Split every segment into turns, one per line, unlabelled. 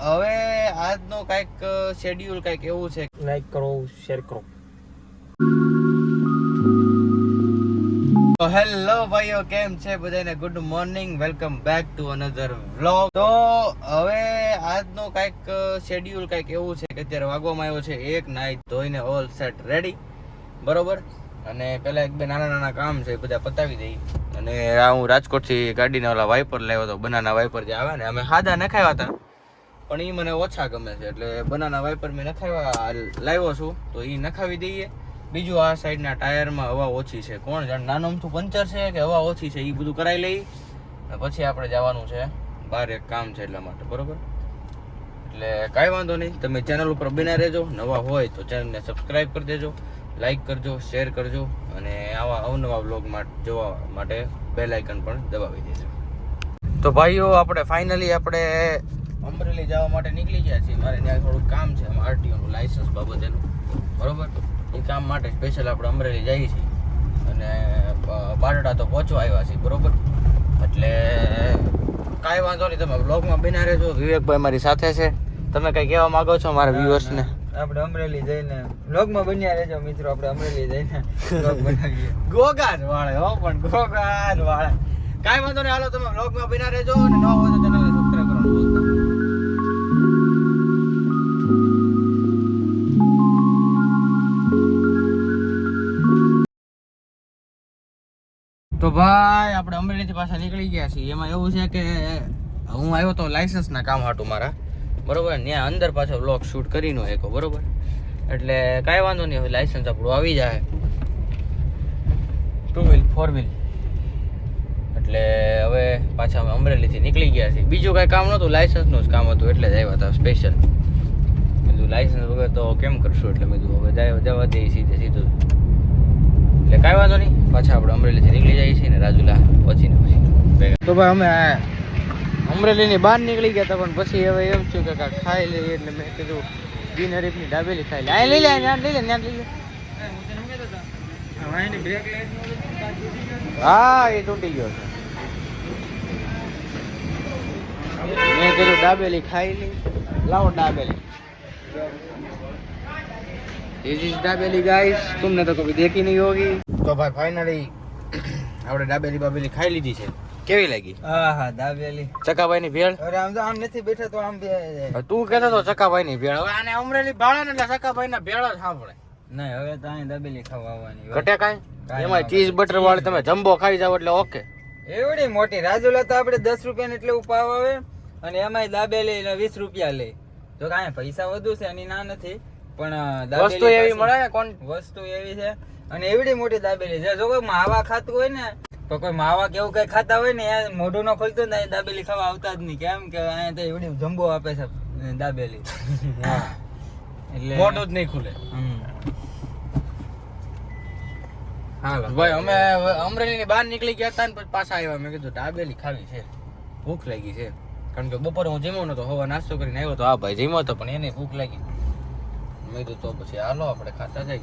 હવે આજનો કઈક શેડ્યુલ કઈક એવું છે,
લાઈક કરો, શેર કરો.
તો હેલો ભાઈઓ, કેમ છે બધાને? Good morning, welcome back to another vlog. તો હવે આજનો કઈક શેડ્યુલ કઈક એવું છે કે અત્યારે વાગવામાં આવ્યો છે 1, નાઈટ ધોઈને ઓલ સેટ રેડી, બરોબર. અને પેલા એક બે નાના કામ છે એ બધા પતાવી દઈ. અને આ હું રાજકોટથી ગાડીના ઓલા વાઇપર લાવ્યો હતો, બનાના વાઇપર જે આવે ને, અમે સાદા નખાવ્યા હતા પણ એ મને ઓછા ગમે છે, એટલે બનાના વાઇપર મેં નખાવ્યા લાવ્યો છું, તો એ નખાવી દઈએ. બીજું આ સાઈડના ટાયરમાં હવા ઓછી છે, કોણ જાણે નાનું અમથું પંચર છે કે હવા ઓછી છે, એ બધું કરાવી લઈ. પછી આપણે જવાનું છે બહાર, એક કામ છે એટલા માટે, બરોબર. એટલે કાંઈ વાંધો નહીં, તમે ચેનલ ઉપર બન્યા રહેજો. નવા હોય તો ચેનલને સબસ્ક્રાઈબ કરી દેજો, લાઈક કરજો, શેર કરજો, અને આવા અવનવા વ્લોગ જોવા માટે બેલ આઇકન પણ દબાવી દેજો. તો ભાઈઓ, આપણે ફાઇનલી અમરેલી જવા માટે નીકળી ગયા છીએ. મારે ત્યાં થોડુંક કામ છે આરટીઓનું લાઇસન્સ બાબતેનું, બરોબર. એ કામ માટે સ્પેશિયલ આપણે અમરેલી જઈએ છીએ અને બારડા તો પહોંચવા આવ્યા છીએ, બરોબર. એટલે કાંઈ વાંધો નહીં, તમે બ્લોગમાં બન્યા રહેજો. વિવેકભાઈ મારી સાથે છે. તમે કંઈ કહેવા માંગો છો મારા વ્યુઅર્સને?
આપણે અમરેલી જઈને વ્લોગમાં બન્યા રહેજો મિત્રો. આપણે અમરેલી જઈને વ્લોગ બનાવીએ.
ગોગાજ વાળે હો, પણ ગોગાજ વાળે. કાંઈ વાંધો નહીં, હાલો તમે વ્લોગમાં બન્યા રહેજો. અને ન હોય તો ચેનલને સબસ્ક્રાઈબ કરવાનું ભૂલતા. તો ભાઈ, આપણે અમરેલીથી પાછા નીકળી ગયા છીએ. એમાં એવું છે કે હું આવ્યો તો લાઇસન્સના કામ હાટું મારા, બરોબર. ત્યાં અંદર પાછો વ્લોગ શૂટ કરી નો એકો, બરોબર. એટલે કાંઈ વાંધો નહીં, હવે લાઇસન્સ આપણું આવી જાય, 2 વ્હીલ 4 વ્હીલ. એટલે હવે પાછા અમે અમરેલીથી નીકળી ગયા છીએ. બીજું કાંઈ કામ નહોતું, લાઇસન્સનું જ કામ હતું, એટલે જ આવ્યા હતા સ્પેશિયલ. કીધું લાઇસન્સ વગર તો કેમ કરશું, એટલે મેં કીધું હવે જવા દઈએ સીધું. એટલે કાંઈ વાંધો નહીં, પાછા આપણે અમરેલીથી નીકળી જઈએ છીએ ને રાજુલા પહોંચીને પછી. તો ભાઈ, અમે અમરેલીની બહાર નીકળી ગયા હતા, પણ પછી હવે એમ થયું કે કાંઈ ખાઈ લઈએ, એટલે મેં કીધું બિનહરીફની ડાબેલી ખાઈ લે. આ લઈ લે, ત્યાં લઈ લે. હા, એ તૂટી ગયો છે. મેં કીધું દાબેલી ખાઈ લી, લાવો dabeli. This is dabeli guys, तुमने तो कभी देखी नहीं होगी. તો ભાઈ ફાઇનલી આપણે દાબેલી ખાઈ લીધી છે. કેવી લાગી?
હા, દાબેલી.
ચકાભાઈ ની ભેળ.
અરે આમ તો આમ નથી બેઠા તો આમ
તું કહેતો તો ચકાભાઈ ની ભેળ. હવે આને અમરેલી ભાળે ને એટલે ચકાભાઈ ના ભેળ જ સાંભળે.
નહીં, હવે તો અહીં દાબેલી ખાવા આવવાની.
ઘટે કાંઈ? એમાં ચીઝ બટર વાળી તમે જમ્બો ખાઈ જાવ એટલે ઓકે.
એવડી મોટી રાજુલા તો આપણે 10 રૂપિયા એટલે ઉપાવ આવે, અને એમાંય દાબેલી 20 રૂપિયા લે. જો કાંઈ પૈસા વધુ છે એની ના નથી, પણ
વસ્તુ એવી મળે ને, કોણ
વસ્તુ એવી છે. અને એવડી મોટી દાબેલી છે. જો કોઈ માવા ખાતું હોય ને, તો કોઈ માવા કેવું કઈ ખાતા હોય ને, મોઢું ન ખોલતું ને દાબેલી ખાવા આવતા જ નહીં. કેમ કે અહીંયા તો એવડી જમ્બો આપે છે દાબેલી, એટલે
મોઢું જ નહીં ખુલે.
હાલો
ભાઈ, અમે અમરેલી ની બહાર નીકળી ગયા હતા ને પછી પાછા આવ્યા. મેં કીધું દાબેલી ખાવી છે, ભૂખ લાગી છે. કારણ કે બપોરે હું જીમો નતો, હવા નાસ્તો કરીને આવ્યો તો. હા ભાઈ, જીમો તો, પણ એને ભૂખ લાગી. મેં કીધું તો પછી હાલો આપણે ખાતા જઈએ.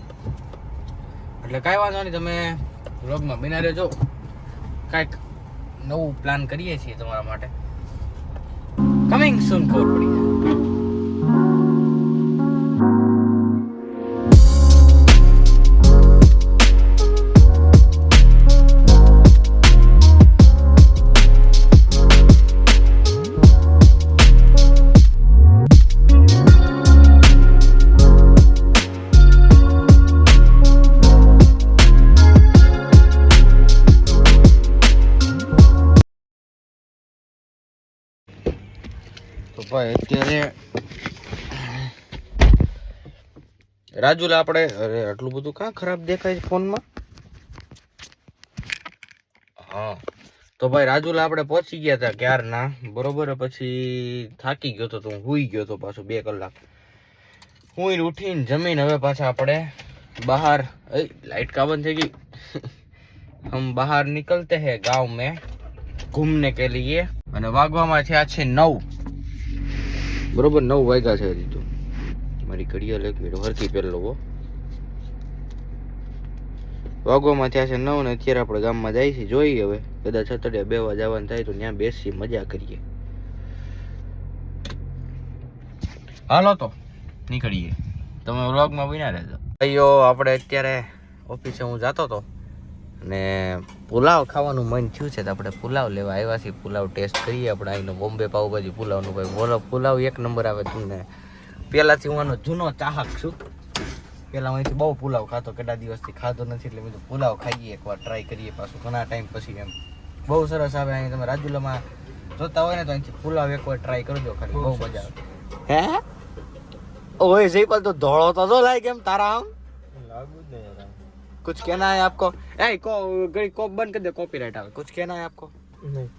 એટલે કાંઈ વાંધો નહીં, તમે વ્લોગમાં બન્યા રહેજો. કાંઈક નવું પ્લાન કરીએ છીએ તમારા માટે. કમિંગ સૂન ખબર પડી જાય. તો ભાઈ, અત્યારે રાજુલા આપણે, અરે આટલું બધું કાં ખરાબ દેખાય છે ફોનમાં? હા, તો ભાઈ રાજુલા આપણે પહોંચી ગયા હતા ક્યારના, બરોબર. પછી થાકી ગયો તો હું સૂઈ ગયો તો પાછો 2 કલાક. હું ઉઠીને જમીન હવે પાછા આપણે બહાર, લાइट का बंद થઈ ગઈ. હમ બહાર નિકલતે હે ગાંવ મેં ઘૂમને કે લીએ. અને વાગવામાં થયા છે 9, બરોબર. 9 વાગ્યા છે હજી તો. મારી ઘડિયાળ 1 મિનિટ હરખી પહેરલો હો. વાગવામાં થયા છે 9 ને અત્યારે આપણે ગામમાં જાય છે. જોઈએ હવે, કદાચ સતડે બેવા જવાનું થાય તો ત્યાં બેસી મજા કરીએ. હાલો તો નીકળીએ, તમે વ્લોગમાં બન્યા રહેજો. ભાઈઓ આપણે અત્યારે ઓફિસે હું જતો હતો ને પુલાવ ખાવાનું મન થયું છે તો આપણે પુલાવ લેવા આવ્યા છીએ. પુલાવ ટેસ્ટ કરીએ આપણે અહીંનો બોમ્બે પાવભાજી પુલાવનું. ભાઈ બોલો, પુલાવ એક નંબર આવે તમને. પહેલાંથી હું આનો જૂનો ચાહક છું. પહેલાં હું અહીંથી બહુ પુલાવ ખાતો, કેટલા દિવસથી ખાતો નથી એટલે મેં તો પુલાવ ખાઈએ એકવાર, ટ્રાય કરીએ પાછું ઘણા ટાઈમ પછી એમ. બહુ સરસ આવે. અહીં તમે રાજુલામાં જોતા હોય ને તો અહીંથી પુલાવ એકવાર ટ્રાય કરજો ખાલી, બહુ મજા આવે. હે ओए जयपाल तो दौड़ो तो लाइक हम तारा हम लागू दे यार. कुछ कहना है आपको? ए को गड़ी को बंद कर दे, कॉपीराइट आवे. कुछ कहना है आपको? नहीं.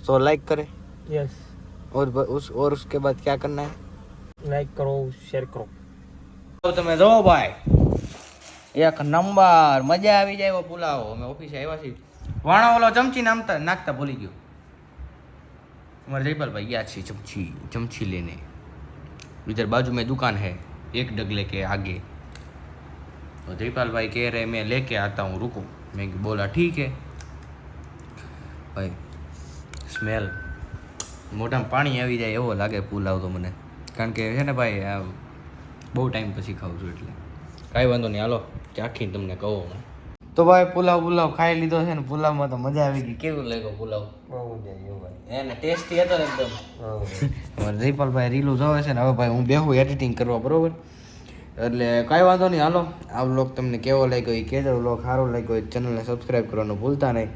सो लाइक करे. यस. और उसके बाद क्या करना है? लाइक करो, शेयर करो. તો તમે જો ભાઈ એક નંબર મજા આવી જાય એવો પુલાવ. અમે ઓફિસે આવ્યા છીએ, વાણો ઓલો ચમચી નાખતા ભૂલી ગયો. हमारे जयपाल भाई ગયા છે चमची लेने. इधर बाजू में दुकान है एक डगले के आगे. तो जयपाल भाई कह रहे मैं लेके आता हूँ, रुको. मैं बोला ठीक है भाई. स्मेल મોઢામાં પાણી આવી જાય એવો લાગે પુલાવ તો મને, કારણ કે છે ને ભાઈ આ બહુ ટાઈમ પછી ખાઉં છું એટલે કાંઈ વાંધો નહીં. હાલો ચાખીને તમને કહું હું. તો ભાઈ પુલાવ ખાઈ લીધો છે ને. પુલાવમાં તો મજા આવી ગઈ. કેવું લાગ્યો પુલાવ? બહુ મજા આવી ભાઈ. એને ટેસ્ટી હતો ને એકદમ. અમારે જયપાલભાઈ રીલું જોવે છે ને. હવે ભાઈ હું બેહું એડિટિંગ કરવા, બરોબર? એટલે કાંઈ વાંધો નહીં. હાલો આ વ્લોગ તમને કેવો લાગ્યો એ કહેજો. વ્લોગ સારો લાગ્યો હોય ચેનલને સબસ્ક્રાઈબ કરવાનું ભૂલતા નહીં.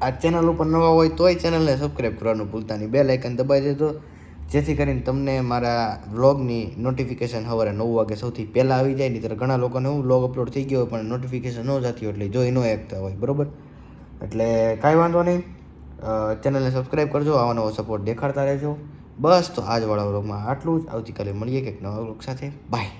આ ચેનલ ઉપર નવા હોય તોય ચેનલને સબસ્ક્રાઈબ કરવાનું ભૂલતા નહીં. બેલ આઇકન દબાવી દેજો જેથી કરીને તમને મારા વ્લોગની નોટિફિકેશન સવારે 9 વાગે સૌથી પહેલાં આવી જાય. નહીં ઘણા લોકોને હું વ્લોગ અપલોડ થઈ ગયો હોય પણ નોટિફિકેશન ન જતી હોય એટલે જોઈ ન શકતા હોય, બરોબર? એટલે કાંઈ વાંધો નહીં. ચેનલને સબસ્ક્રાઈબ કરજો, આવા નવો સપોર્ટ દેખાડતા રહેજો. બસ તો આજવાળા વ્લોગમાં આટલું જ. આવતીકાલે મળીએ કંઈક નવા વ્લોગ સાથે. બાય.